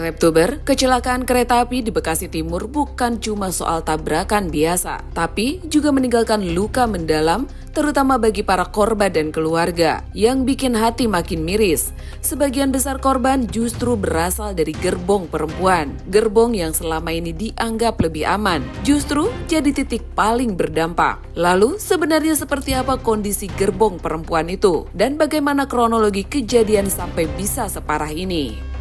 Webtober, kecelakaan kereta api di Bekasi Timur bukan cuma soal tabrakan biasa, tapi juga meninggalkan luka mendalam, terutama bagi para korban dan keluarga, yang bikin hati makin miris. Sebagian besar korban justru berasal dari gerbong perempuan. Gerbong yang selama ini dianggap lebih aman, justru jadi titik paling berdampak. Lalu, sebenarnya seperti apa kondisi gerbong perempuan itu? Dan bagaimana kronologi kejadian sampai bisa separah ini?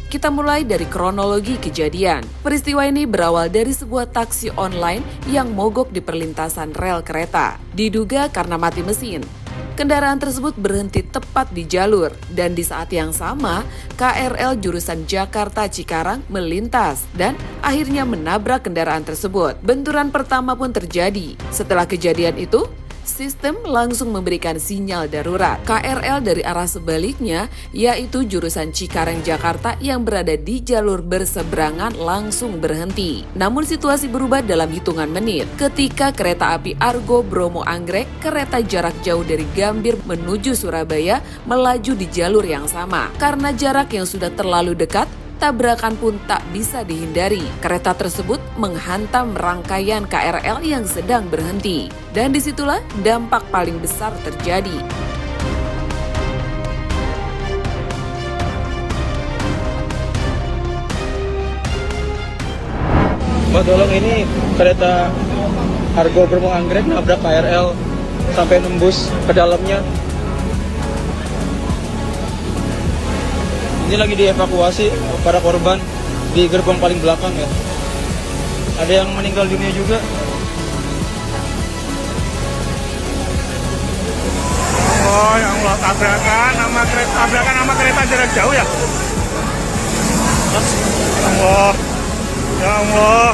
Kita mulai dari kronologi kejadian. Peristiwa ini berawal dari sebuah taksi online yang mogok di perlintasan rel kereta. Diduga karena mati mesin. Kendaraan tersebut berhenti tepat di jalur dan di saat yang sama KRL jurusan Jakarta Cikarang melintas dan akhirnya menabrak kendaraan tersebut. Benturan pertama pun terjadi. Setelah kejadian itu, sistem langsung memberikan sinyal darurat. KRL dari arah sebaliknya, yaitu jurusan Cikarang Jakarta yang berada di jalur berseberangan langsung berhenti. Namun situasi berubah dalam hitungan menit ketika kereta api Argo Bromo Anggrek, kereta jarak jauh dari Gambir menuju Surabaya, melaju di jalur yang sama. Karena jarak yang sudah terlalu dekat, tabrakan pun tak bisa dihindari. Kereta tersebut menghantam rangkaian KRL yang sedang berhenti. Dan disitulah dampak paling besar terjadi. Mbak, tolong ini kereta Argo Bromo Anggrek nabrak KRL sampai nembus ke dalamnya. Ini lagi dievakuasi para korban di gerbong paling belakang ya. Ada yang meninggal dunia juga. Oh ya Allah, tabrakan sama kereta jarak jauh ya. Ya Allah.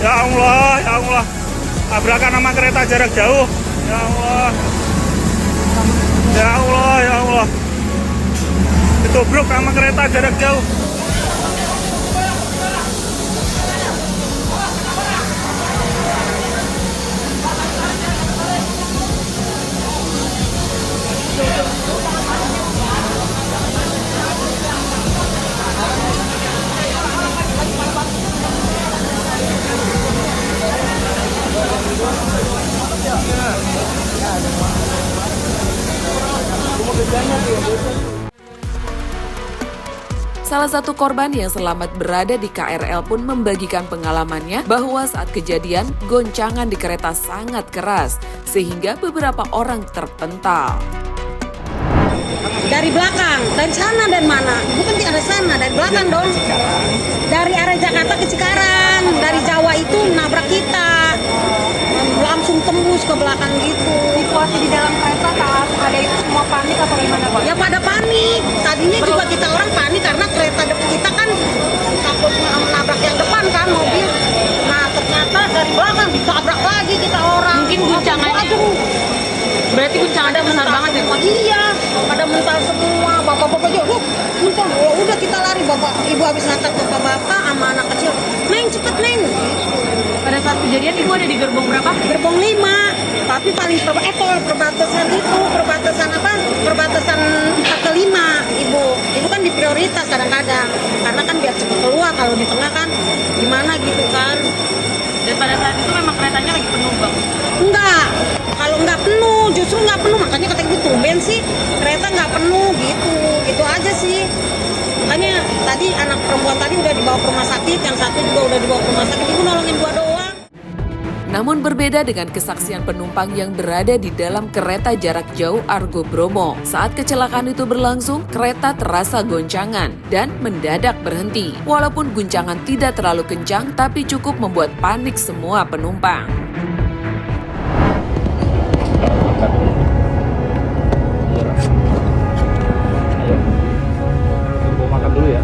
Ya Allah, ya Allah. Tabrakan sama kereta jarak jauh. Ya Allah. Ya Allah, ya Allah. Ditobrok sama kereta jarak jauh. Salah satu korban yang selamat berada di KRL pun membagikan pengalamannya bahwa saat kejadian goncangan di kereta sangat keras sehingga beberapa orang terpental. Dari belakang, dari sana dan mana? Bukan di arah sana, dari belakang dong. Dari arah Jakarta ke Cikarang, dari Jawa itu nabrak kita. Langsung tembus ke belakang gitu. Situasi di dalam kereta saat ada itu semua panik atau gimana Pak? Ya pada panik. Tadinya juga kita orang panik karena kereta depan kita kan takut menabrak yang depan kan mobil. Nah ternyata dari belakang ditabrak lagi kita orang. Mungkin guncangannya. Berarti guncangannya besar banget ya Pak? Iya, pada mental semua. Bapak-bapak juga, mental. Oh, udah kita lari, bapak. Ibu habis ngantar bapak-bapak sama anak kecil. Neng, cepet Neng. Pada saat kejadian Ibu ada di gerbong berapa? Gerbong 5, tapi paling perbatasan itu, perbatasan 4 ke 5, Ibu kan di prioritas kadang-kadang, karena kan biar cepet keluar, kalau di tengah kan gimana gitu kan. Dan pada saat itu memang keretanya lagi penuh Bang? Enggak, kalau nggak penuh, justru nggak penuh, makanya kata ibu tumben sih, kereta nggak penuh gitu aja sih. Makanya tadi anak perempuan tadi udah dibawa ke rumah sakit, yang satu juga udah dibawa ke rumah sakit, ibu nolongin 2 doang. Namun berbeda dengan kesaksian penumpang yang berada di dalam kereta jarak jauh Argo Bromo. Saat kecelakaan itu berlangsung, kereta terasa goncangan dan mendadak berhenti. Walaupun guncangan tidak terlalu kencang, tapi cukup membuat panik semua penumpang. Mau makan dulu ya.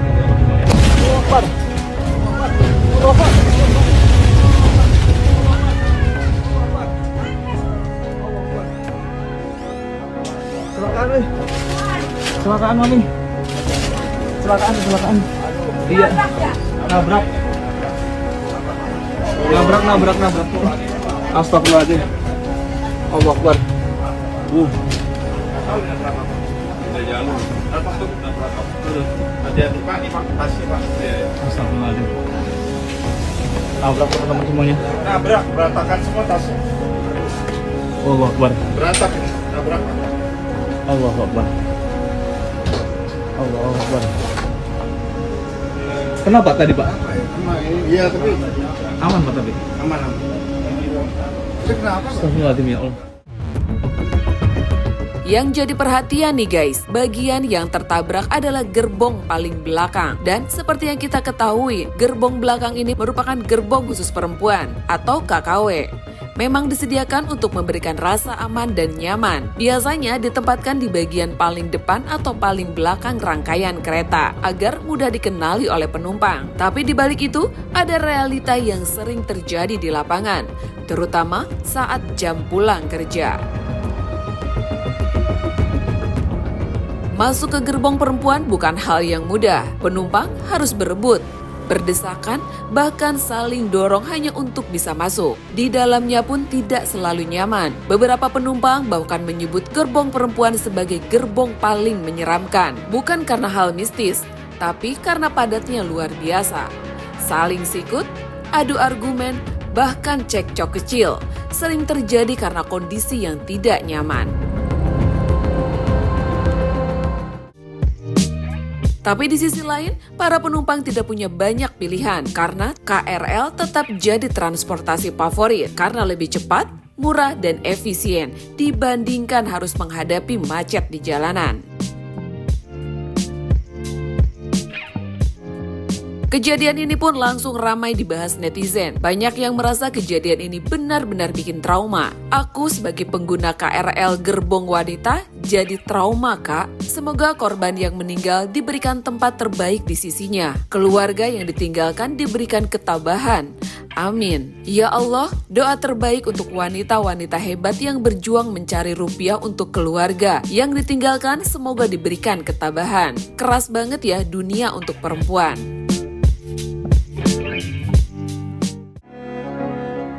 Kecelakaan Mami. Kecelakaan. Iya. Nabrak. Astagfirullahaladzim. Allahu Akbar. Udah jalur. Apa tuh? Hati-hati Pak, ini Pak, kasih Pak. Astagfirullahaladzim. Nabrak teman-teman semuanya. Nabrak, berantakan semua tasnya. Allahu Akbar. Berantak ini, nabrak. Allahu Akbar. Allahu Akbar. Kenapa tadi Pak? Apa ya? Cuma ini, iya tapi Aman Pak tapi? aman. Itu kenapa Pak? Astagfirullahaladzim ya Allah. Yang jadi perhatian nih guys, bagian yang tertabrak adalah gerbong paling belakang. Dan seperti yang kita ketahui, gerbong belakang ini merupakan gerbong khusus perempuan atau KKW. Memang disediakan untuk memberikan rasa aman dan nyaman. Biasanya ditempatkan di bagian paling depan atau paling belakang rangkaian kereta agar mudah dikenali oleh penumpang. Tapi di balik itu, ada realita yang sering terjadi di lapangan, terutama saat jam pulang kerja. Masuk ke gerbong perempuan bukan hal yang mudah. Penumpang harus berebut, berdesakan, bahkan saling dorong hanya untuk bisa masuk. Di dalamnya pun tidak selalu nyaman. Beberapa penumpang bahkan menyebut gerbong perempuan sebagai gerbong paling menyeramkan. Bukan karena hal mistis, tapi karena padatnya luar biasa. Saling sikut, adu argumen, bahkan cekcok kecil sering terjadi karena kondisi yang tidak nyaman. Tapi di sisi lain, para penumpang tidak punya banyak pilihan karena KRL tetap jadi transportasi favorit karena lebih cepat, murah, dan efisien dibandingkan harus menghadapi macet di jalanan. Kejadian ini pun langsung ramai dibahas netizen. Banyak yang merasa kejadian ini benar-benar bikin trauma. Aku sebagai pengguna KRL gerbong wanita jadi trauma, Kak. Semoga korban yang meninggal diberikan tempat terbaik di sisinya. Keluarga yang ditinggalkan diberikan ketabahan. Amin. Ya Allah, doa terbaik untuk wanita-wanita hebat yang berjuang mencari rupiah untuk keluarga. Yang ditinggalkan semoga diberikan ketabahan. Keras banget ya dunia untuk perempuan.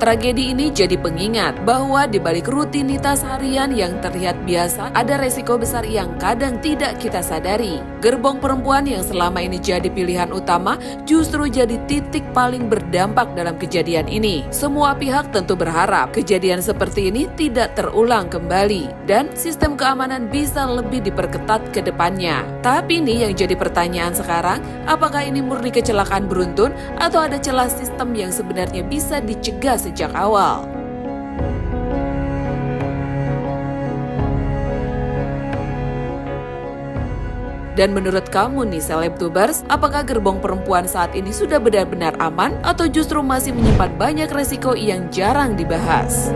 Tragedi ini jadi pengingat bahwa di balik rutinitas harian yang terlihat biasa, ada resiko besar yang kadang tidak kita sadari. Gerbong perempuan yang selama ini jadi pilihan utama justru jadi titik paling berdampak dalam kejadian ini. Semua pihak tentu berharap kejadian seperti ini tidak terulang kembali dan sistem keamanan bisa lebih diperketat ke depannya. Tapi nih yang jadi pertanyaan sekarang, apakah ini murni kecelakaan beruntun atau ada celah sistem yang sebenarnya bisa dicegah sejak awal? Dan menurut kamu nih Selebtubers, apakah gerbong perempuan saat ini sudah benar-benar aman atau justru masih menyimpan banyak resiko yang jarang dibahas?